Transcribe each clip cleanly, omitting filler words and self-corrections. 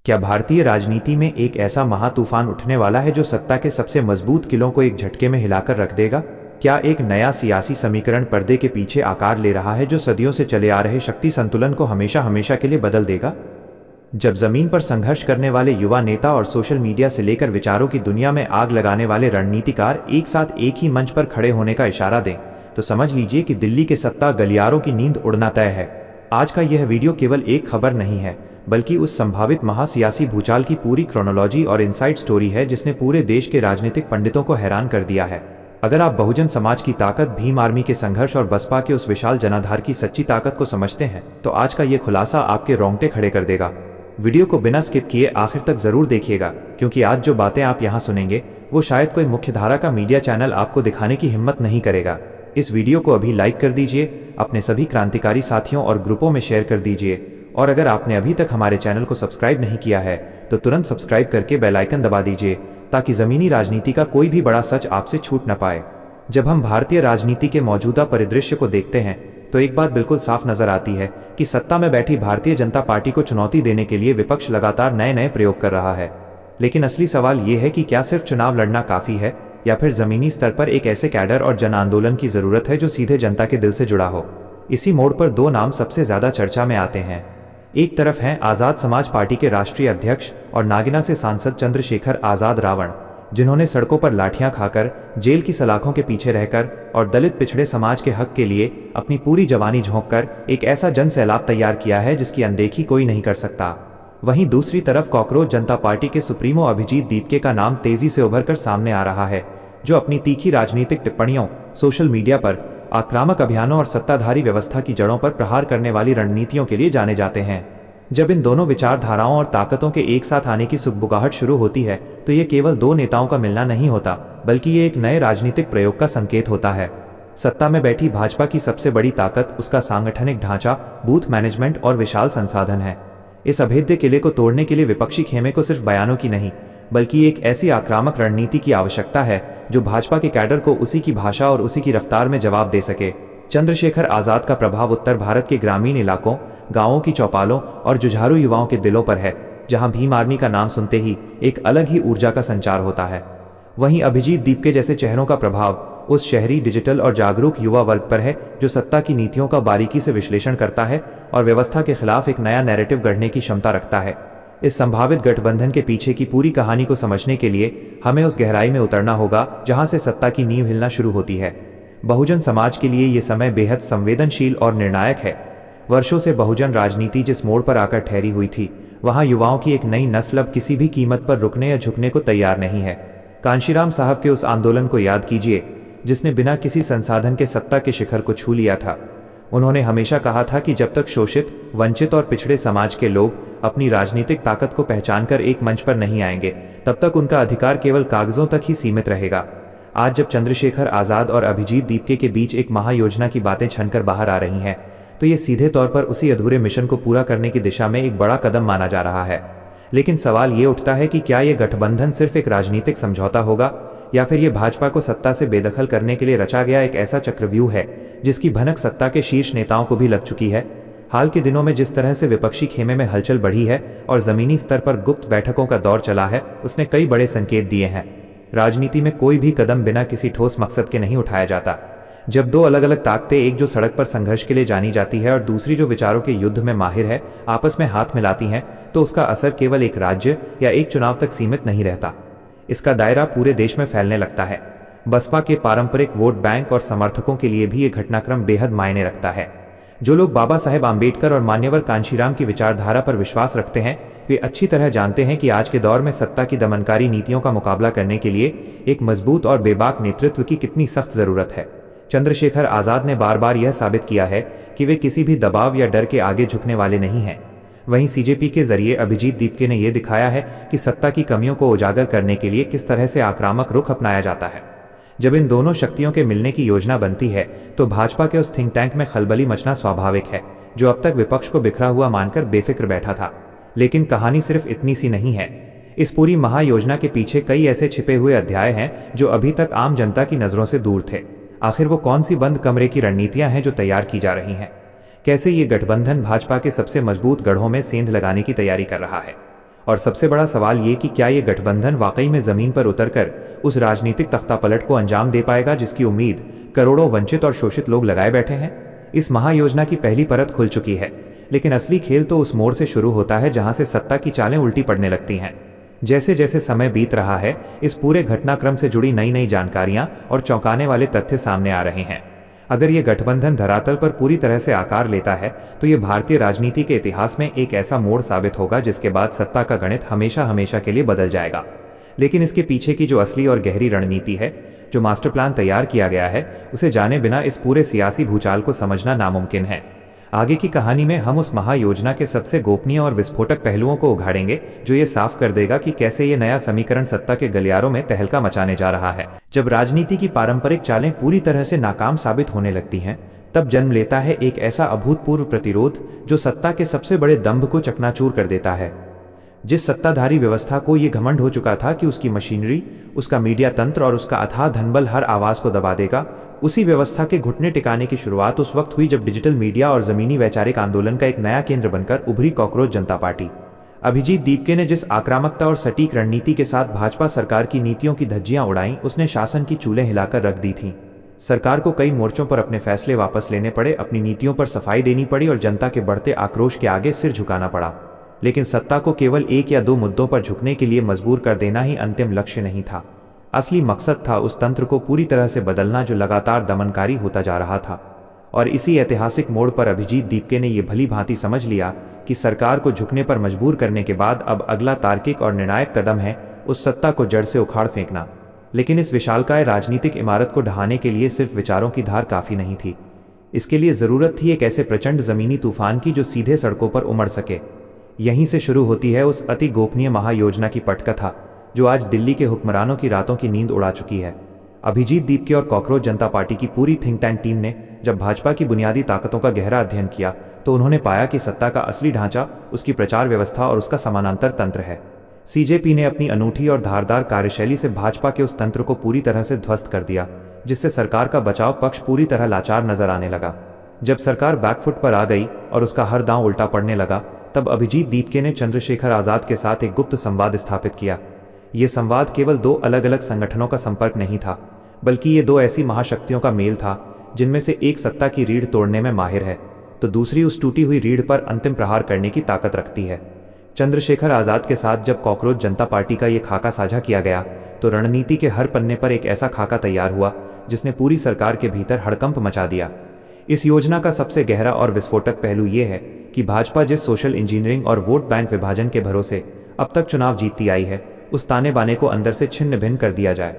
क्या भारतीय राजनीति में एक ऐसा महातूफान उठने वाला है जो सत्ता के सबसे मजबूत किलों को एक झटके में हिलाकर रख देगा? क्या एक नया सियासी समीकरण पर्दे के पीछे आकार ले रहा है जो सदियों से चले आ रहे शक्ति संतुलन को हमेशा हमेशा के लिए बदल देगा? जब जमीन पर संघर्ष करने वाले युवा नेता और सोशल मीडिया से लेकर विचारों की दुनिया में आग लगाने वाले रणनीतिकार एक साथ एक ही मंच पर खड़े होने का इशारा दें, तो समझ लीजिए कि दिल्ली के सत्ता गलियारों की नींद उड़ना तय है। आज का यह वीडियो केवल एक खबर नहीं है, बल्कि उस संभावित महासियासी भूचाल की पूरी क्रोनोलॉजी और इनसाइड स्टोरी है जिसने पूरे देश के राजनीतिक पंडितों को हैरान कर दिया है। अगर आप बहुजन समाज की ताकत, भीम आर्मी के संघर्ष और बसपा के उस विशाल जनाधार की सच्ची ताकत को समझते हैं, तो आज का ये खुलासा आपके रोंगटे खड़े कर देगा। वीडियो को बिना स्किप किए आखिर तक जरूर देखिएगा, क्योंकि आज जो बातें आप यहाँ सुनेंगे वो शायद कोई मुख्यधारा का मीडिया चैनल आपको दिखाने की हिम्मत नहीं करेगा। इस वीडियो को अभी लाइक कर दीजिए, अपने सभी क्रांतिकारी साथियों और ग्रुपों में शेयर कर दीजिए, और अगर आपने अभी तक हमारे चैनल को सब्सक्राइब नहीं किया है तो तुरंत सब्सक्राइब करके बेल आइकन दबा दीजिए, ताकि जमीनी राजनीति का कोई भी बड़ा सच आपसे छूट न पाए। जब हम भारतीय राजनीति के मौजूदा परिदृश्य को देखते हैं तो एक बात बिल्कुल साफ नजर आती है कि सत्ता में बैठी भारतीय जनता पार्टी को चुनौती देने के लिए विपक्ष लगातार नए नए प्रयोग कर रहा है। लेकिन असली सवाल ये है कि क्या सिर्फ चुनाव लड़ना काफी है, या फिर जमीनी स्तर पर एक ऐसे कैडर और जन आंदोलन की जरूरत है जो सीधे जनता के दिल से जुड़ा हो। इसी मोड़ पर दो नाम सबसे ज्यादा चर्चा में आते हैं। एक तरफ हैं आजाद समाज पार्टी के राष्ट्रीय अध्यक्ष और नागिना से सांसद चंद्रशेखर आजाद रावण, जिन्होंने सड़कों पर लाठियां खाकर, जेल की सलाखों के पीछे रहकर और दलित पिछड़े समाज के हक के लिए अपनी पूरी जवानी झोंककर एक ऐसा जन सैलाब तैयार किया है जिसकी अनदेखी कोई नहीं कर सकता। वहीं दूसरी तरफ कॉकरोच जनता पार्टी के सुप्रीमो अभिजीत दीपके का नाम तेजी से उभर कर सामने आ रहा है, जो अपनी तीखी राजनीतिक टिप्पणियों, सोशल मीडिया पर आक्रामक अभियानों और सत्ताधारी व्यवस्था की जड़ों पर प्रहार करने वाली रणनीतियों के लिए जाने जाते हैं। जब इन दोनों विचारधाराओं और ताकतों के एक साथ आने की सुगबुगाहट शुरू होती है तो ये केवल दो नेताओं का मिलना नहीं होता, बल्कि ये एक नए राजनीतिक प्रयोग का संकेत होता है। सत्ता में बैठी भाजपा की सबसे बड़ी ताकत उसका सांगठनिक ढांचा, बूथ मैनेजमेंट और विशाल संसाधन है। इस अभेद्य किले को तोड़ने के लिए विपक्षी खेमे को सिर्फ बयानों की नहीं, बल्कि एक ऐसी आक्रामक रणनीति की आवश्यकता है जो भाजपा के कैडर को उसी की भाषा और उसी की रफ्तार में जवाब दे सके। चंद्रशेखर आजाद का प्रभाव उत्तर भारत के ग्रामीण इलाकों, गांवों की चौपालों और जुझारू युवाओं के दिलों पर है, जहां भीम आर्मी का नाम सुनते ही एक अलग ही ऊर्जा का संचार होता है। वहीं अभिजीत दीपके जैसे चेहरों का प्रभाव उस शहरी, डिजिटल और जागरूक युवा वर्ग पर है जो सत्ता की नीतियों का बारीकी से विश्लेषण करता है और व्यवस्था के खिलाफ एक नया नैरेटिव गढ़ने की क्षमता रखता है। इस संभावित गठबंधन के पीछे की पूरी कहानी को समझने के लिए हमें उस गहराई में उतरना होगा जहां से सत्ता की नींव हिलना शुरू होती है। बहुजन समाज के लिए ये समय बेहद संवेदनशील और निर्णायक है। वर्षों से बहुजन राजनीति जिस मोड़ पर आकर ठहरी हुई थी, वहां युवाओं की एक नई नस्ल अब किसी भी कीमत पर रुकने या झुकने को तैयार नहीं है। कांशीराम साहब के उस आंदोलन को याद कीजिए जिसने बिना किसी संसाधन के सत्ता के शिखर को छू लिया था। उन्होंने हमेशा कहा था कि जब तक शोषित, वंचित और पिछड़े समाज के लोग अपनी राजनीतिक ताकत को पहचानकर एक मंच पर नहीं आएंगे, तब तक उनका अधिकार केवल कागजों तक ही सीमित रहेगा। आज जब चंद्रशेखर आजाद और अभिजीत दीपके के बीच एक महायोजना की बातें छनकर बाहर आ रही हैं, तो ये सीधे तौर पर उसी अधूरे मिशन को पूरा करने की दिशा में एक बड़ा कदम माना जा रहा है। लेकिन सवाल ये उठता है कि क्या ये गठबंधन सिर्फ एक राजनीतिक समझौता होगा, या फिर ये भाजपा को सत्ता से बेदखल करने के लिए रचा गया एक ऐसा चक्रव्यूह है जिसकी भनक सत्ता के शीर्ष नेताओं को भी लग चुकी है। हाल के दिनों में जिस तरह से विपक्षी खेमे में हलचल बढ़ी है और जमीनी स्तर पर गुप्त बैठकों का दौर चला है, उसने कई बड़े संकेत दिए हैं। राजनीति में कोई भी कदम बिना किसी ठोस मकसद के नहीं उठाया जाता। जब दो अलग अलग ताकतें, एक जो सड़क पर संघर्ष के लिए जानी जाती है और दूसरी जो विचारों के युद्ध में माहिर है, आपस में हाथ मिलाती हैं, तो उसका असर केवल एक राज्य या एक चुनाव तक सीमित नहीं रहता। इसका दायरा पूरे देश में फैलने लगता है। बसपा के पारंपरिक वोट बैंक और समर्थकों के लिए भी ये घटनाक्रम बेहद मायने रखता है। जो लोग बाबा साहेब आम्बेडकर और मान्यवर कांशीराम की विचारधारा पर विश्वास रखते हैं, वे अच्छी तरह जानते हैं कि आज के दौर में सत्ता की दमनकारी नीतियों का मुकाबला करने के लिए एक मजबूत और बेबाक नेतृत्व की कितनी सख्त जरूरत है। चंद्रशेखर आजाद ने बार बार यह साबित किया है कि वे किसी भी दबाव या डर के आगे झुकने वाले नहीं हैं। वहीं सीजेपी के जरिए अभिजीत दीपके ने यह दिखाया है कि सत्ता की कमियों को उजागर करने के लिए किस तरह से आक्रामक रुख अपनाया जाता है। जब इन दोनों शक्तियों के मिलने की योजना बनती है तो भाजपा के उस थिंक टैंक में खलबली मचना स्वाभाविक है, जो अब तक विपक्ष को बिखरा हुआ मानकर बेफिक्र बैठा था। लेकिन कहानी सिर्फ इतनी सी नहीं है। इस पूरी महायोजना के पीछे कई ऐसे छिपे हुए अध्याय हैं जो अभी तक आम जनता की नजरों से दूर थे। आखिर वो कौन सी बंद कमरे की रणनीतियां हैं जो तैयार की जा रही हैं? कैसे ये गठबंधन भाजपा के सबसे मजबूत गढ़ों में सेंध लगाने की तैयारी कर रहा है? और सबसे बड़ा सवाल ये कि क्या ये गठबंधन वाकई में जमीन पर उतरकर उस राजनीतिक तख्तापलट को अंजाम दे पाएगा जिसकी उम्मीद करोड़ों वंचित और शोषित लोग लगाए बैठे हैं। इस महायोजना की पहली परत खुल चुकी है, लेकिन असली खेल तो उस मोड़ से शुरू होता है जहां से सत्ता की चालें उल्टी पड़ने लगती हैं। जैसे जैसे समय बीत रहा है, इस पूरे घटनाक्रम से जुड़ी नई नई जानकारियां और चौंकाने वाले तथ्य सामने आ रहे हैं। अगर ये गठबंधन धरातल पर पूरी तरह से आकार लेता है तो ये भारतीय राजनीति के इतिहास में एक ऐसा मोड़ साबित होगा जिसके बाद सत्ता का गणित हमेशा हमेशा के लिए बदल जाएगा। लेकिन इसके पीछे की जो असली और गहरी रणनीति है, जो मास्टर प्लान तैयार किया गया है, उसे जाने बिना इस पूरे सियासी भूचाल को समझना नामुमकिन है। आगे की कहानी में हम उस महायोजना के सबसे गोपनीय और विस्फोटक पहलुओं को उघाड़ेंगे जो ये साफ कर देगा कि कैसे ये नया समीकरण सत्ता के गलियारों में तहलका मचाने जा रहा है। जब राजनीति की पारंपरिक चालें पूरी तरह से नाकाम साबित होने लगती हैं, तब जन्म लेता है एक ऐसा अभूतपूर्व प्रतिरोध जो सत्ता के सबसे बड़े दंभ को चकनाचूर कर देता है। जिस सत्ताधारी व्यवस्था को ये घमंड हो चुका था कि उसकी मशीनरी, उसका मीडिया तंत्र और उसका अथाह धनबल हर आवाज को दबा देगा, उसी व्यवस्था के घुटने टिकाने की शुरुआत उस वक्त हुई जब डिजिटल मीडिया और जमीनी वैचारिक आंदोलन का एक नया केंद्र बनकर उभरी कॉकरोच जनता पार्टी। अभिजीत दीपके ने जिस आक्रामकता और सटीक रणनीति के साथ भाजपा सरकार की नीतियों की धज्जियां उड़ाई, उसने शासन की चूल्हें हिलाकर रख दी थीं। सरकार को कई मोर्चों पर अपने फैसले वापस लेने पड़े, अपनी नीतियों पर सफाई देनी पड़ी और जनता के बढ़ते आक्रोश के आगे सिर झुकाना पड़ा। लेकिन सत्ता को केवल एक या दो मुद्दों पर झुकने के लिए मजबूर कर देना ही अंतिम लक्ष्य नहीं था। असली मकसद था उस तंत्र को पूरी तरह से बदलना जो लगातार दमनकारी होता जा रहा था। और इसी ऐतिहासिक मोड़ पर अभिजीत दीपके ने यह भली भांति समझ लिया कि सरकार को झुकने पर मजबूर करने के बाद अब अगला तार्किक और निर्णायक कदम है उस सत्ता को जड़ से उखाड़ फेंकना। लेकिन इस विशालकाय राजनीतिक इमारत को ढहाने के लिए सिर्फ विचारों की धार काफी नहीं थी। इसके लिए जरूरत थी एक ऐसे प्रचंड जमीनी तूफान की जो सीधे सड़कों पर उमड़ सके। यहीं से शुरू होती है उस अति गोपनीय महायोजना की पटकथा जो आज दिल्ली के हुक्मरानों की रातों की नींद उड़ा चुकी है। अभिजीत दीपके और कॉकरोच जनता पार्टी की पूरी थिंक टैंक टीम ने जब भाजपा की बुनियादी ताकतों का गहरा अध्ययन किया तो उन्होंने पाया कि सत्ता का असली ढांचा उसकी प्रचार व्यवस्था और उसका समानांतर तंत्र है। सीजेपी ने अपनी अनूठी और धारदार कार्यशैली से भाजपा के उस तंत्र को पूरी तरह से ध्वस्त कर दिया, जिससे सरकार का बचाव पक्ष पूरी तरह लाचार नजर आने लगा। जब सरकार बैकफुट पर आ गई और उसका हर दांव उल्टा पड़ने लगा, तब अभिजीत दीपके ने चंद्रशेखर आजाद के साथ एक गुप्त संवाद स्थापित किया। ये संवाद केवल दो अलग अलग संगठनों का संपर्क नहीं था, बल्कि ये दो ऐसी महाशक्तियों का मेल था जिनमें से एक सत्ता की रीढ़ तोड़ने में माहिर है तो दूसरी उस टूटी हुई रीढ़ पर अंतिम प्रहार करने की ताकत रखती है। चंद्रशेखर आजाद के साथ जब कॉकरोच जनता पार्टी का ये खाका साझा किया गया तो रणनीति के हर पन्ने पर एक ऐसा खाका तैयार हुआ जिसने पूरी सरकार के भीतर हड़कंप मचा दिया। इस योजना का सबसे गहरा और विस्फोटक पहलू ये है कि भाजपा जिस सोशल इंजीनियरिंग और वोट बैंक विभाजन के भरोसे अब तक चुनाव जीतती आई है, उस ताने बाने को अंदर से छिन्न भिन्न कर दिया जाए।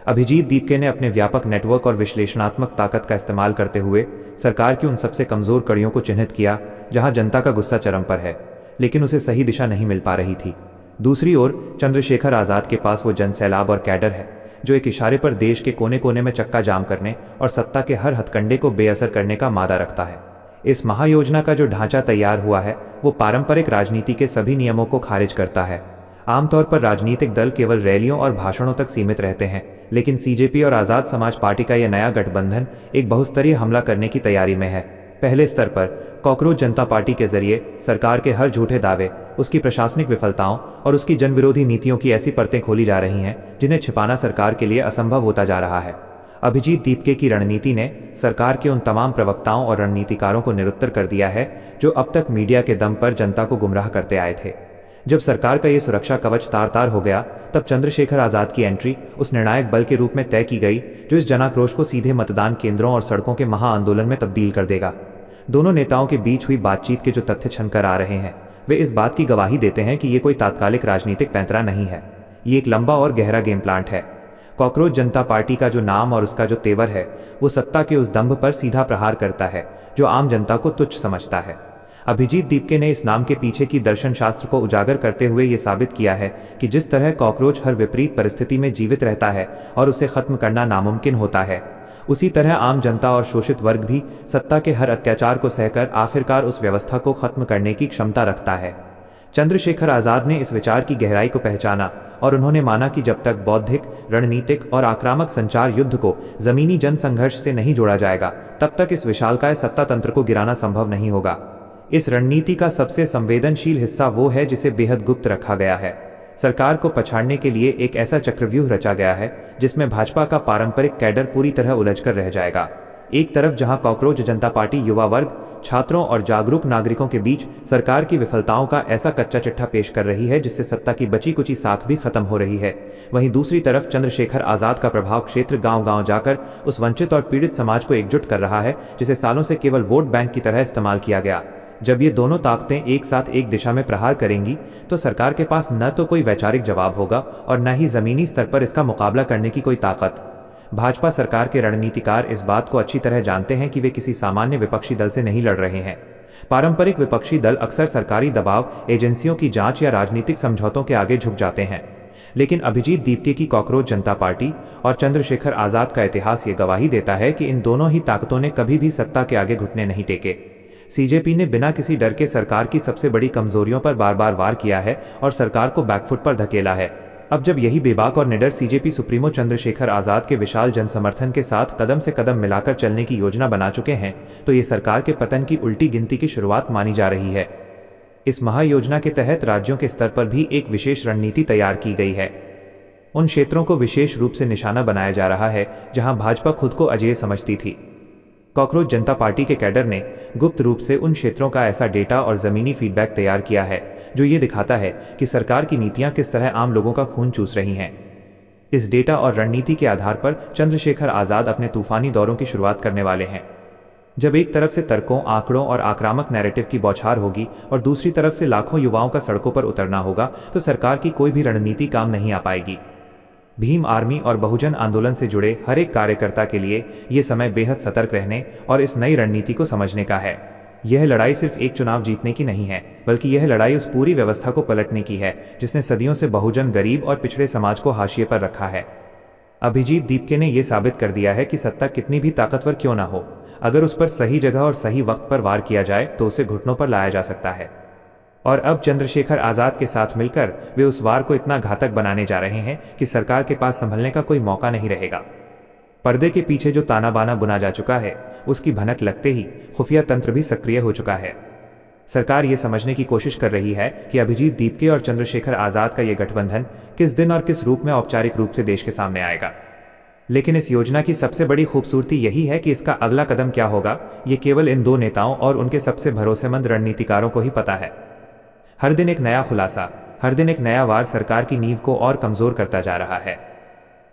अभिजीत दीपके ने अपने व्यापक नेटवर्क और विश्लेषणात्मक ताकत का इस्तेमाल करते हुए सरकार की उन सबसे कमजोर कड़ियों को चिन्हित किया जहां जनता का गुस्सा चरम पर है, लेकिन उसे सही दिशा नहीं मिल पा रही थी। दूसरी ओर चंद्रशेखर आजाद के पास वो जनसैलाब और कैडर है जो एक इशारे पर देश के कोने कोने में चक्का जाम करने और सत्ता के हर हथकंडे को बेअसर करने का मादा रखता है। इस महायोजना का जो ढांचा तैयार हुआ है वो पारंपरिक राजनीति के सभी नियमों को खारिज करता है। आमतौर पर राजनीतिक दल केवल रैलियों और भाषणों तक सीमित रहते हैं, लेकिन सीजेपी और आजाद समाज पार्टी का यह नया गठबंधन एक बहुस्तरीय हमला करने की तैयारी में है। पहले स्तर पर कॉकरोच जनता पार्टी के जरिए सरकार के हर झूठे दावे, उसकी प्रशासनिक विफलताओं और उसकी जनविरोधी नीतियों की ऐसी परतें खोली जा रही हैं जिन्हें छिपाना सरकार के लिए असंभव होता जा रहा है। अभिजीत दीपके की रणनीति ने सरकार के उन तमाम प्रवक्ताओं और रणनीतिकारों को निरुत्तर कर दिया है जो अब तक मीडिया के दम पर जनता को गुमराह करते आए थे। जब सरकार का ये सुरक्षा कवच तार तार हो गया, तब चंद्रशेखर आजाद की एंट्री उस निर्णायक बल के रूप में तय की गई जो इस जनाक्रोश को सीधे मतदान केंद्रों और सड़कों के महाआंदोलन में तब्दील कर देगा। दोनों नेताओं के बीच हुई बातचीत के जो तथ्य छनकर आ रहे हैं वे इस बात की गवाही देते हैं कि ये कोई तात्कालिक राजनीतिक पैंतरा नहीं है, ये एक लंबा और गहरा गेम प्लांट है। कॉकरोच जनता पार्टी का जो नाम और उसका जो तेवर है वो सत्ता के उस दंभ पर सीधा प्रहार करता है जो आम जनता को तुच्छ समझता है। अभिजीत दीपके ने इस नाम के पीछे की दर्शन शास्त्र को उजागर करते हुए ये साबित किया है कि जिस तरह कॉकरोच हर विपरीत परिस्थिति में जीवित रहता है और उसे खत्म करना नामुमकिन होता है, उसी तरह आम जनता और शोषित वर्ग भी सत्ता के हर अत्याचार को सहकर आखिरकार उस व्यवस्था को खत्म करने की क्षमता रखता है। चंद्रशेखर आजाद ने इस विचार की गहराई को पहचाना और उन्होंने माना कि जब तक बौद्धिक, रणनीतिक और आक्रामक संचार युद्ध को जमीनी जन संघर्ष से नहीं जोड़ा जाएगा, तब तक इस विशालकाय सत्ता तंत्र को गिराना संभव नहीं होगा। इस रणनीति का सबसे संवेदनशील हिस्सा वो है जिसे बेहद गुप्त रखा गया है। सरकार को पछाड़ने के लिए एक ऐसा चक्रव्यूह रचा गया है जिसमें भाजपा का पारंपरिक कैडर पूरी तरह उलझकर रह जाएगा। एक तरफ जहां कॉकरोच जनता पार्टी युवा वर्ग, छात्रों और जागरूक नागरिकों के बीच सरकार की विफलताओं का ऐसा कच्चा चिट्ठा पेश कर रही है जिससे सत्ता की बची कुची साख भी खत्म हो रही है, वहीं दूसरी तरफ चंद्रशेखर आजाद का प्रभाव क्षेत्र गांव-गांव जाकर उस वंचित और पीड़ित समाज को एकजुट कर रहा है जिसे सालों से केवल वोट बैंक की तरह इस्तेमाल किया गया। जब ये दोनों ताकतें एक साथ एक दिशा में प्रहार करेंगी तो सरकार के पास न तो कोई वैचारिक जवाब होगा और न ही जमीनी स्तर पर इसका मुकाबला करने की कोई ताकत। भाजपा सरकार के रणनीतिकार इस बात को अच्छी तरह जानते हैं कि वे किसी सामान्य विपक्षी दल से नहीं लड़ रहे हैं। पारंपरिक विपक्षी दल अक्सर सरकारी दबाव, एजेंसियों की जांच या राजनीतिक समझौतों के आगे झुक जाते हैं, लेकिन अभिजीत दीपके की कॉकरोच जनता पार्टी और चंद्रशेखर आजाद का इतिहास ये गवाही देता है कि इन दोनों ही ताकतों ने कभी भी सत्ता के आगे घुटने नहीं टेके। सीजेपी ने बिना किसी डर के सरकार की सबसे बड़ी कमजोरियों पर बार बार वार किया है और सरकार को बैकफुट पर धकेला है। अब जब यही बेबाक और निडर सीजेपी सुप्रीमो चंद्रशेखर आजाद के विशाल जनसमर्थन के साथ कदम से कदम मिलाकर चलने की योजना बना चुके हैं तो ये सरकार के पतन की उल्टी गिनती की शुरुआत मानी जा रही है। इस महायोजना के तहत राज्यों के स्तर पर भी एक विशेष रणनीति तैयार की गई है। उन क्षेत्रों को विशेष रूप से निशाना बनाया जा रहा है जहां भाजपा खुद को अजेय समझती थी। कॉकरोच जनता पार्टी के कैडर ने गुप्त रूप से उन क्षेत्रों का ऐसा डेटा और जमीनी फीडबैक तैयार किया है जो ये दिखाता है कि सरकार की नीतियां किस तरह आम लोगों का खून चूस रही हैं। इस डेटा और रणनीति के आधार पर चंद्रशेखर आजाद अपने तूफानी दौरों की शुरुआत करने वाले हैं। जब एक तरफ से तर्कों, आंकड़ों और आक्रामक नैरेटिव की बौछार होगी और दूसरी तरफ से लाखों युवाओं का सड़कों पर उतरना होगा तो सरकार की कोई भी रणनीति काम नहीं आ पाएगी। भीम आर्मी और बहुजन आंदोलन से जुड़े हर एक कार्यकर्ता के लिए ये समय बेहद सतर्क रहने और इस नई रणनीति को समझने का है। यह लड़ाई सिर्फ एक चुनाव जीतने की नहीं है, बल्कि यह लड़ाई उस पूरी व्यवस्था को पलटने की है जिसने सदियों से बहुजन, गरीब और पिछड़े समाज को हाशिए पर रखा है। अभिजीत दीपके ने यह साबित कर दिया है कि सत्ता कितनी भी ताकतवर क्यों ना हो, अगर उस पर सही जगह और सही वक्त पर वार किया जाए तो उसे घुटनों पर लाया जा सकता है। और अब चंद्रशेखर आजाद के साथ मिलकर वे उस वार को इतना घातक बनाने जा रहे हैं कि सरकार के पास संभलने का कोई मौका नहीं रहेगा। पर्दे के पीछे जो ताना बाना बुना जा चुका है उसकी भनक लगते ही खुफिया तंत्र भी सक्रिय हो चुका है। सरकार ये समझने की कोशिश कर रही है कि अभिजीत दीपके और चंद्रशेखर आजाद का ये गठबंधन किस दिन और किस रूप में औपचारिक रूप से देश के सामने आएगा। लेकिन इस योजना की सबसे बड़ी खूबसूरती यही है कि इसका अगला कदम क्या होगा ये केवल इन दो नेताओं और उनके सबसे भरोसेमंद रणनीतिकारों को ही पता है। हर दिन एक नया खुलासा, हर दिन एक नया वार सरकार की नींव को और कमजोर करता जा रहा है।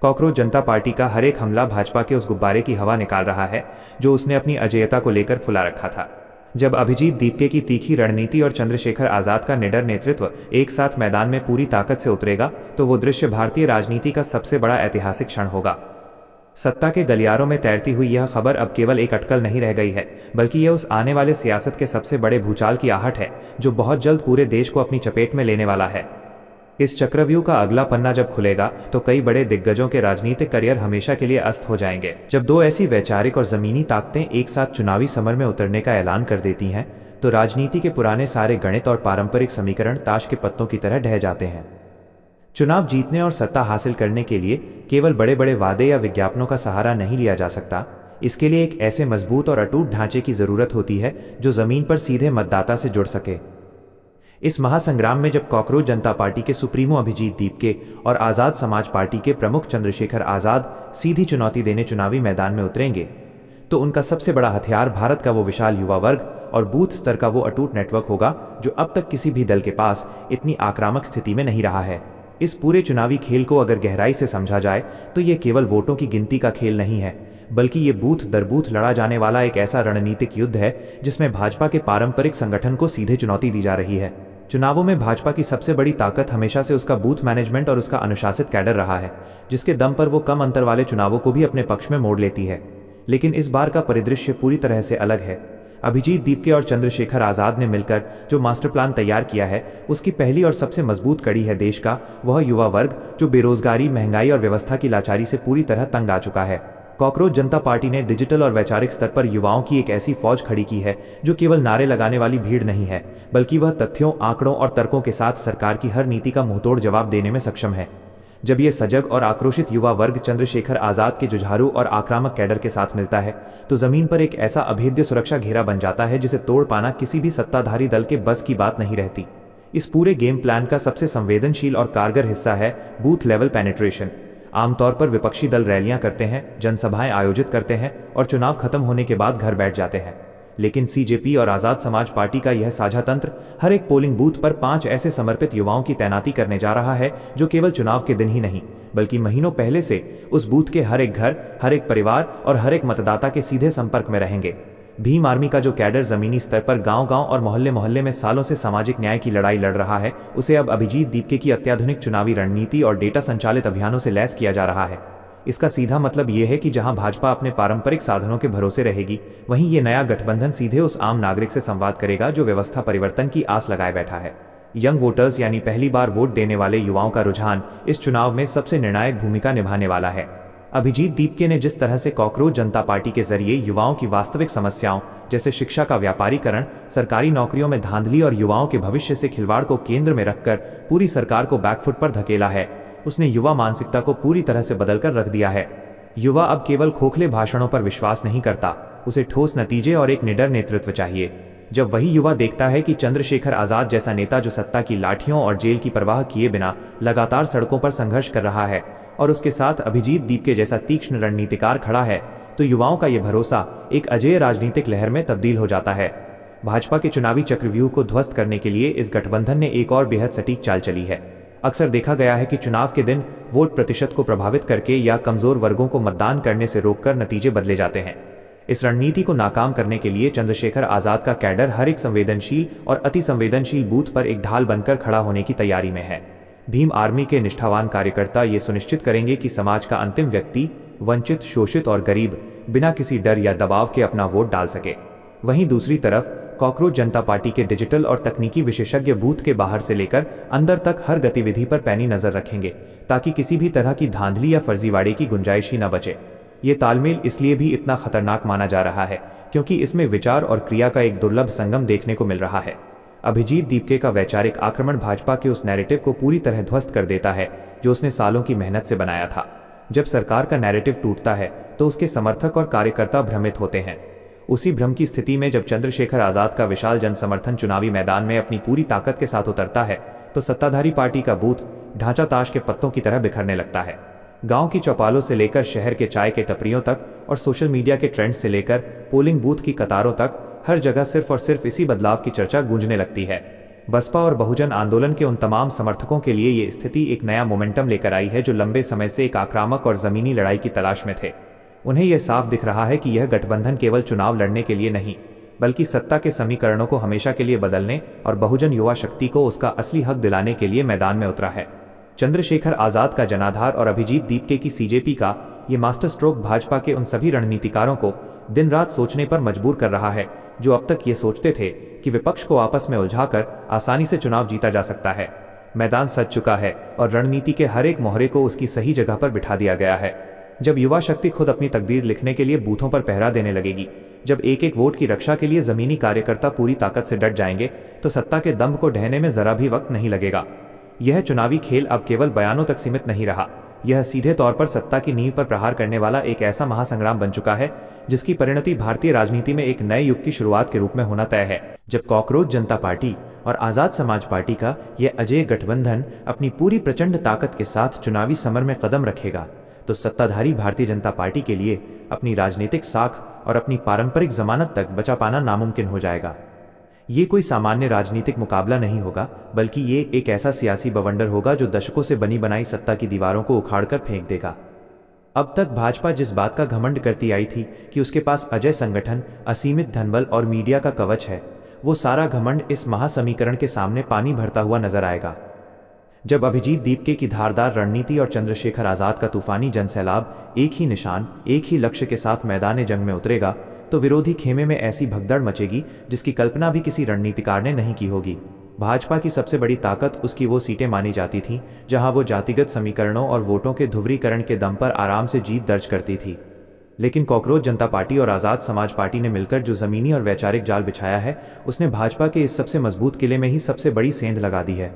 कॉकरोच जनता पार्टी का हर एक हमला भाजपा के उस गुब्बारे की हवा निकाल रहा है जो उसने अपनी अजेयता को लेकर फुला रखा था। जब अभिजीत दीपके की तीखी रणनीति और चंद्रशेखर आजाद का निडर नेतृत्व एक साथ मैदान में पूरी ताकत से उतरेगा तो वो दृश्य भारतीय राजनीति का सबसे बड़ा ऐतिहासिक क्षण होगा। सत्ता के गलियारों में तैरती हुई यह खबर अब केवल एक अटकल नहीं रह गई है, बल्कि यह उस आने वाले सियासत के सबसे बड़े भूचाल की आहट है जो बहुत जल्द पूरे देश को अपनी चपेट में लेने वाला है। इस चक्रव्यूह का अगला पन्ना जब खुलेगा तो कई बड़े दिग्गजों के राजनीतिक करियर हमेशा के लिए अस्त हो जाएंगे। जब दो ऐसी वैचारिक और जमीनी ताकतें एक साथ चुनावी समर में उतरने का ऐलान कर देती हैं तो राजनीति के पुराने सारे गणित और पारंपरिक समीकरण ताश के पत्तों की तरह ढह जाते हैं। चुनाव जीतने और सत्ता हासिल करने के लिए केवल बड़े बड़े वादे या विज्ञापनों का सहारा नहीं लिया जा सकता। इसके लिए एक ऐसे मजबूत और अटूट ढांचे की जरूरत होती है जो जमीन पर सीधे मतदाता से जुड़ सके। इस महासंग्राम में जब कॉकरोच जनता पार्टी के सुप्रीमो अभिजीत दीपके और आजाद समाज पार्टी के प्रमुख चंद्रशेखर आजाद सीधी चुनौती देने चुनावी मैदान में उतरेंगे तो उनका सबसे बड़ा हथियार भारत का वो विशाल युवा वर्ग और बूथ स्तर का वो अटूट नेटवर्क होगा जो अब तक किसी भी दल के पास इतनी आक्रामक स्थिति में नहीं रहा है। इस पूरे चुनावी खेल को अगर गहराई से समझा जाए तो ये केवल वोटों की गिनती का खेल नहीं है, बल्कि ये बूथ दर बूथ लड़ा जाने वाला एक ऐसा रणनीतिक युद्ध है जिसमें भाजपा के पारंपरिक संगठन को सीधे चुनौती दी जा रही है। चुनावों में भाजपा की सबसे बड़ी ताकत हमेशा से उसका बूथ मैनेजमेंट और उसका अनुशासित कैडर रहा है, जिसके दम पर वो कम अंतर वाले चुनावों को भी अपने पक्ष में मोड़ लेती है। लेकिन इस बार का परिदृश्य पूरी तरह से अलग है। अभिजीत दीपके और चंद्रशेखर आजाद ने मिलकर जो मास्टर प्लान तैयार किया है उसकी पहली और सबसे मजबूत कड़ी है देश का वह युवा वर्ग जो बेरोजगारी, महंगाई और व्यवस्था की लाचारी से पूरी तरह तंग आ चुका है। कॉकरोच जनता पार्टी ने डिजिटल और वैचारिक स्तर पर युवाओं की एक ऐसी फौज खड़ी की है जो केवल नारे लगाने वाली भीड़ नहीं है, बल्कि वह तथ्यों, आंकड़ों और तर्कों के साथ सरकार की हर नीति का मुंहतोड़ जवाब देने में सक्षम है। जब ये सजग और आक्रोशित युवा वर्ग चंद्रशेखर आजाद के जुझारू और आक्रामक कैडर के साथ मिलता है तो जमीन पर एक ऐसा अभेद्य सुरक्षा घेरा बन जाता है जिसे तोड़ पाना किसी भी सत्ताधारी दल के बस की बात नहीं रहती। इस पूरे गेम प्लान का सबसे संवेदनशील और कारगर हिस्सा है बूथ लेवल पेनिट्रेशन। आमतौर पर विपक्षी दल रैलियां करते हैं, जनसभाएं आयोजित करते हैं और चुनाव खत्म होने के बाद घर बैठ जाते हैं। लेकिन सीजेपी और आजाद समाज पार्टी का यह साझा तंत्र हर एक पोलिंग बूथ पर 5 ऐसे समर्पित युवाओं की तैनाती करने जा रहा है जो केवल चुनाव के दिन ही नहीं बल्कि महीनों पहले से उस बूथ के हर एक घर, हर एक परिवार और हर एक मतदाता के सीधे संपर्क में रहेंगे। भीम आर्मी का जो कैडर जमीनी स्तर पर गांव-गांव और मोहल्ले-मोहल्ले में सालों से सामाजिक न्याय की लड़ाई लड़ रहा है, उसे अब अभिजीत दीपके की अत्याधुनिक चुनावी रणनीति और डेटा संचालित अभियानों से लैस किया जा रहा है। इसका सीधा मतलब ये है कि जहां भाजपा अपने पारंपरिक साधनों के भरोसे रहेगी, वहीं ये नया गठबंधन सीधे उस आम नागरिक से संवाद करेगा जो व्यवस्था परिवर्तन की आस लगाए बैठा है। यंग वोटर्स यानी पहली बार वोट देने वाले युवाओं का रुझान इस चुनाव में सबसे निर्णायक भूमिका निभाने वाला है। अभिजीत दीपके ने जिस तरह से कॉकरोच जनता पार्टी के जरिए युवाओं की वास्तविक समस्याओं जैसे शिक्षा का व्यापारीकरण, सरकारी नौकरियों में धांधली और युवाओं के भविष्य से खिलवाड़ को केंद्र में रखकर पूरी सरकार को बैकफुट पर धकेला है, उसने युवा मानसिकता को पूरी तरह से बदलकर रख दिया है। युवा अब केवल खोखले भाषणों पर विश्वास नहीं करता, उसे ठोस नतीजे और एक निडर नेतृत्व चाहिए। जब वही युवा देखता है कि चंद्रशेखर आजाद जैसा नेता जो सत्ता की लाठियों और जेल की परवाह किए बिना लगातार सड़कों पर संघर्ष कर रहा है और उसके साथ अभिजीत दीपके जैसा तीक्ष्ण रणनीतिकार खड़ा है, तो युवाओं का यह भरोसा एक अजेय राजनीतिक लहर में तब्दील हो जाता है। भाजपा के चुनावी चक्रव्यूह को ध्वस्त करने के लिए इस गठबंधन ने एक और बेहद सटीक चाल चली है। अक्सर देखा गया है कि चुनाव के दिन वोट प्रतिशत को प्रभावित करके या कमजोर वर्गों को मतदान करने से रोककर नतीजे बदले जाते हैं। इस रणनीति को नाकाम करने के लिए चंद्रशेखर आजाद का कैडर हर एक संवेदनशील और अति संवेदनशील बूथ पर एक ढाल बनकर खड़ा होने की तैयारी में है। भीम आर्मी के निष्ठावान कार्यकर्ता ये सुनिश्चित करेंगे कि समाज का अंतिम व्यक्ति, वंचित, शोषित और गरीब बिना किसी डर या दबाव के अपना वोट डाल सके। वहीं दूसरी तरफ कॉकरोच जनता पार्टी के डिजिटल और तकनीकी विशेषज्ञ बूथ के बाहर से लेकर अंदर तक हर गतिविधि पर पैनी नजर रखेंगे ताकि किसी भी तरह की धांधली या फर्जीवाड़े की गुंजाइश ही न बचे। ये तालमेल इसलिए भी इतना खतरनाक माना जा रहा है क्योंकि इसमें विचार और क्रिया का एक दुर्लभ संगम देखने को मिल रहा है। अभिजीत दीपके का वैचारिक आक्रमण भाजपा के उस नैरेटिव को पूरी तरह ध्वस्त कर देता है जो उसने सालों की मेहनत से बनाया था। जब सरकार का नैरेटिव टूटता है तो उसके समर्थक और कार्यकर्ता भ्रमित होते हैं। उसी भ्रम की स्थिति में जब चंद्रशेखर आजाद का विशाल जनसमर्थन चुनावी मैदान में अपनी पूरी ताकत के साथ उतरता है तो सत्ताधारी पार्टी का बूथ ढांचा ताश के पत्तों की तरह बिखरने लगता है। गांव की चौपालों से लेकर शहर के चाय के टपरियों तक और सोशल मीडिया के ट्रेंड्स से लेकर पोलिंग बूथ की कतारों तक हर जगह सिर्फ और सिर्फ इसी बदलाव की चर्चा गूंजने लगती है। बसपा और बहुजन आंदोलन के उन तमाम समर्थकों के लिए ये स्थिति एक नया मोमेंटम लेकर आई है जो लंबे समय से एक आक्रामक और जमीनी लड़ाई की तलाश में थे। उन्हें यह साफ दिख रहा है कि यह गठबंधन केवल चुनाव लड़ने के लिए नहीं बल्कि सत्ता के समीकरणों को हमेशा के लिए बदलने और बहुजन युवा शक्ति को उसका असली हक दिलाने के लिए मैदान में उतरा है। चंद्रशेखर आजाद का जनाधार और अभिजीत दीपके की सीजेपी का ये मास्टर स्ट्रोक भाजपा के उन सभी रणनीतिकारों को दिन रात सोचने पर मजबूर कर रहा है जो अब तक ये सोचते थे कि विपक्ष को आपस में उलझाकर आसानी से चुनाव जीता जा सकता है। मैदान सज चुका है और रणनीति के हर एक मोहरे को उसकी सही जगह पर बिठा दिया गया है। जब युवा शक्ति खुद अपनी तकदीर लिखने के लिए बूथों पर पहरा देने लगेगी, जब एक एक वोट की रक्षा के लिए जमीनी कार्यकर्ता पूरी ताकत से डट जाएंगे, तो सत्ता के दंभ को ढहने में जरा भी वक्त नहीं लगेगा। यह चुनावी खेल अब केवल बयानों तक सीमित नहीं रहा, यह सीधे तौर पर सत्ता की नींव पर प्रहार करने वाला एक ऐसा महासंग्राम बन चुका है जिसकी परिणति भारतीय राजनीति में एक नए युग की शुरुआत के रूप में होना तय है। जब कॉकरोच जनता पार्टी और आजाद समाज पार्टी का यह अजेय गठबंधन अपनी पूरी प्रचंड ताकत के साथ चुनावी समर में कदम रखेगा, तो सत्ताधारी भारतीय जनता पार्टी के लिए अपनी राजनीतिक साख और अपनी पारंपरिक जमानत तक बचा पाना नामुमकिन हो जाएगा। ये कोई सामान्य राजनीतिक मुकाबला नहीं होगा, बल्कि ये एक ऐसा सियासी बवंडर होगा जो दशकों से बनी बनाई सत्ता की दीवारों को उखाड़कर फेंक देगा। अब तक भाजपा जिस बात का घमंड करती आई थी कि उसके पास अजय संगठन, असीमित धनबल और मीडिया का कवच है, वो सारा घमंड इस महासमीकरण के सामने पानी भरता हुआ नजर आएगा। जब अभिजीत दीपके की धारदार रणनीति और चंद्रशेखर आजाद का तूफानी जनसैलाब एक ही निशान, एक ही लक्ष्य के साथ मैदान जंग में उतरेगा, तो विरोधी खेमे में ऐसी भगदड़ मचेगी जिसकी कल्पना भी किसी रणनीतिकार ने नहीं की होगी। भाजपा की सबसे बड़ी ताकत उसकी वो सीटें मानी जाती थीं जहां वो जातिगत समीकरणों और वोटों के ध्रुवीकरण के दम पर आराम से जीत दर्ज करती थी। लेकिन कॉकरोच जनता पार्टी और आजाद समाज पार्टी ने मिलकर जो जमीनी और वैचारिक जाल बिछाया है, उसने भाजपा के इस सबसे मजबूत किले में ही सबसे बड़ी सेंध लगा दी है।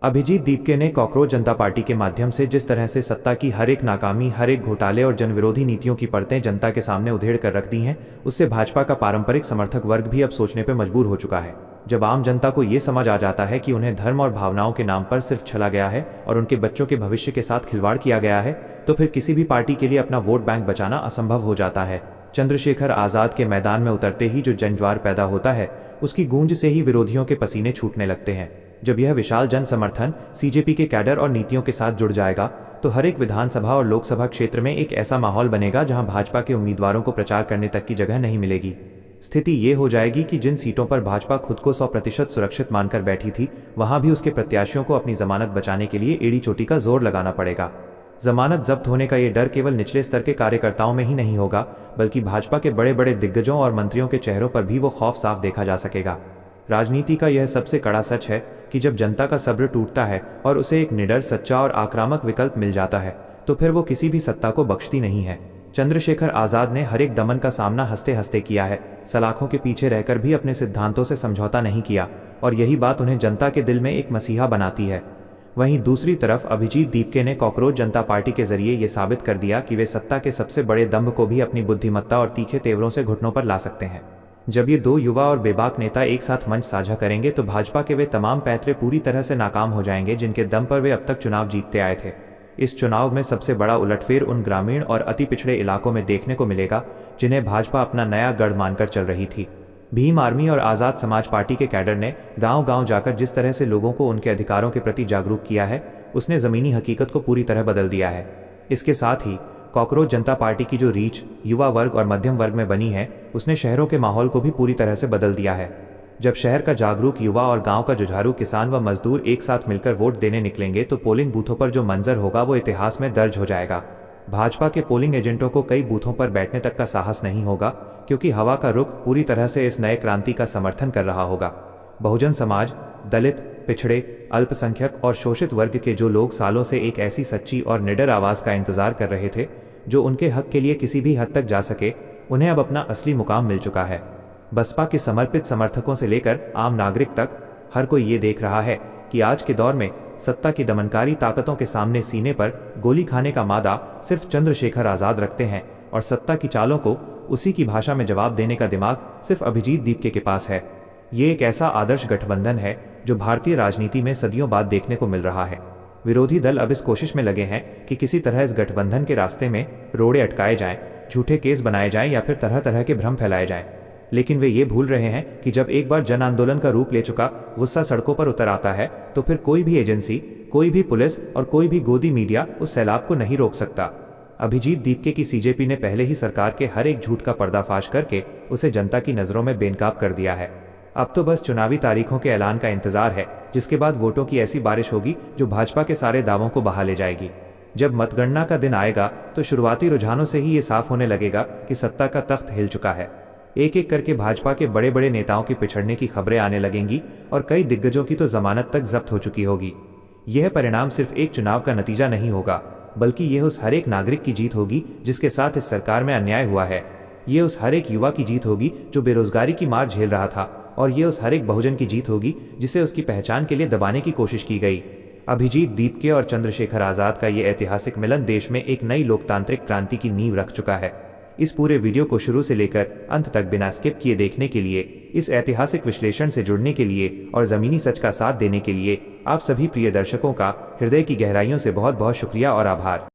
अभिजीत दीपके ने कॉकरोच जनता पार्टी के माध्यम से जिस तरह से सत्ता की हर एक नाकामी, हर एक घोटाले और जनविरोधी नीतियों की परतें जनता के सामने उधेड़ कर रख दी हैं, उससे भाजपा का पारंपरिक समर्थक वर्ग भी अब सोचने पर मजबूर हो चुका है। जब आम जनता को ये समझ आ जाता है कि उन्हें धर्म और भावनाओं के नाम पर सिर्फ छला गया है और उनके बच्चों के भविष्य के साथ खिलवाड़ किया गया है, तो फिर किसी भी पार्टी के लिए अपना वोट बैंक बचाना असंभव हो जाता है। चंद्रशेखर आजाद के मैदान में उतरते ही जो जनज्वार पैदा होता है, उसकी गूंज से ही विरोधियों के पसीने छूटने लगते हैं। जब यह विशाल जन समर्थन सीजेपी के कैडर और नीतियों के साथ जुड़ जाएगा, तो हर एक विधानसभा और लोकसभा क्षेत्र में एक ऐसा माहौल बनेगा जहां भाजपा के उम्मीदवारों को प्रचार करने तक की जगह नहीं मिलेगी। स्थिति ये हो जाएगी कि जिन सीटों पर भाजपा खुद को 100% सुरक्षित मानकर बैठी थी, वहां भी उसके प्रत्याशियों को अपनी जमानत बचाने के लिए एड़ी चोटी का जोर लगाना पड़ेगा। जमानत जब्त होने का ये डर केवल निचले स्तर के कार्यकर्ताओं में ही नहीं होगा, बल्कि भाजपा के बड़े बड़े दिग्गजों और मंत्रियों के चेहरों पर भी वो खौफ साफ देखा जा सकेगा। राजनीति का यह सबसे कड़ा सच है कि जब जनता का सब्र टूटता है और उसे एक निडर, सच्चा और आक्रामक विकल्प मिल जाता है, तो फिर वो किसी भी सत्ता को बख्शती नहीं है। चंद्रशेखर आजाद ने हर एक दमन का सामना हंसते हंसते किया है, सलाखों के पीछे रहकर भी अपने सिद्धांतों से समझौता नहीं किया, और यही बात उन्हें जनता के दिल में एक मसीहा बनाती है। वहीं दूसरी तरफ अभिजीत दीपके ने कॉकरोच जनता पार्टी के जरिए ये साबित कर दिया कि वे सत्ता के सबसे बड़े दंभ को भी अपनी बुद्धिमत्ता और तीखे तेवरों से घुटनों पर ला सकते हैं। जब ये दो युवा और बेबाक नेता एक साथ मंच साझा करेंगे, तो भाजपा के वे तमाम पैंतरे पूरी तरह से नाकाम हो जाएंगे जिनके दम पर वे अब तक चुनाव जीतते आए थे। इस चुनाव में सबसे बड़ा उलटफेर उन ग्रामीण और अति पिछड़े इलाकों में देखने को मिलेगा जिन्हें भाजपा अपना नया गढ़ मानकर चल रही थी। भीम आर्मी और आज़ाद समाज पार्टी के कैडर ने गांव-गांव जाकर जिस तरह से लोगों को उनके अधिकारों के प्रति जागरूक किया है, उसने ज़मीनी हकीकत को पूरी तरह बदल दिया है। इसके साथ ही कॉकरोच जनता पार्टी की जो रीच युवा वर्ग और मध्यम वर्ग में बनी है, उसने शहरों के माहौल को भी पूरी तरह से बदल दिया है। जब शहर का जागरूक युवा और गांव का जुझारू किसान व मजदूर एक साथ मिलकर वोट देने निकलेंगे, तो पोलिंग बूथों पर जो मंजर होगा वो इतिहास में दर्ज हो जाएगा। भाजपा के पोलिंग एजेंटों को कई बूथों पर बैठने तक का साहस नहीं होगा, क्योंकि हवा का रुख पूरी तरह से इस नए क्रांति का समर्थन कर रहा होगा। बहुजन समाज, दलित, पिछड़े, अल्पसंख्यक और शोषित वर्ग के जो लोग सालों से एक ऐसी सच्ची और निडर आवाज का इंतजार कर रहे थे, जो उनके हक के लिए किसी भी हद तक जा सके, उन्हें अब अपना असली मुकाम मिल चुका है। बसपा के समर्पित समर्थकों से लेकर आम नागरिक तक हर कोई ये देख रहा है कि आज के दौर में सत्ता की दमनकारी ताकतों के सामने सीने पर गोली खाने का मादा सिर्फ चंद्रशेखर आजाद रखते हैं, और सत्ता की चालों को उसी की भाषा में जवाब देने का दिमाग सिर्फ अभिजीत दीपके के पास है। ये एक ऐसा आदर्श गठबंधन है जो भारतीय राजनीति में सदियों बाद देखने को मिल रहा है। विरोधी दल अब इस कोशिश में लगे हैं कि किसी तरह इस गठबंधन के रास्ते में रोड़े अटकाए जाएं, झूठे केस बनाए जाएं या फिर तरह तरह के भ्रम फैलाए जाएं। लेकिन वे ये भूल रहे हैं कि जब एक बार जन आंदोलन का रूप ले चुका गुस्सा सड़कों पर उतर आता है, तो फिर कोई भी एजेंसी, कोई भी पुलिस और कोई भी गोदी मीडिया उस सैलाब को नहीं रोक सकता। अभिजीत दीपके की सीजेपी ने पहले ही सरकार के हर एक झूठ का पर्दाफाश करके उसे जनता की नजरों में बेनकाब कर दिया है। अब तो बस चुनावी तारीखों के ऐलान का इंतजार है, जिसके बाद वोटों की ऐसी बारिश होगी जो भाजपा के सारे दावों को बहा ले जाएगी। जब मतगणना का दिन आएगा, तो शुरुआती रुझानों से ही ये साफ होने लगेगा कि सत्ता का तख्त हिल चुका है। एक एक करके भाजपा के बड़े बड़े नेताओं की पिछड़ने की खबरें आने लगेंगी और कई दिग्गजों की तो जमानत तक जब्त हो चुकी होगी। यह परिणाम सिर्फ एक चुनाव का नतीजा नहीं होगा, बल्कि यह उस हर एक नागरिक की जीत होगी जिसके साथ इस सरकार में अन्याय हुआ है। ये उस हर एक युवा की जीत होगी जो बेरोजगारी की मार झेल रहा था, और ये उस हर एक बहुजन की जीत होगी जिसे उसकी पहचान के लिए दबाने की कोशिश की गई। अभिजीत दीपके और चंद्रशेखर आजाद का ये ऐतिहासिक मिलन देश में एक नई लोकतांत्रिक क्रांति की नींव रख चुका है। इस पूरे वीडियो को शुरू से लेकर अंत तक बिना स्किप किए देखने के लिए, इस ऐतिहासिक विश्लेषण से जुड़ने के लिए और जमीनी सच का साथ देने के लिए आप सभी प्रिय दर्शकों का हृदय की गहराइयों से बहुत बहुत शुक्रिया और आभार।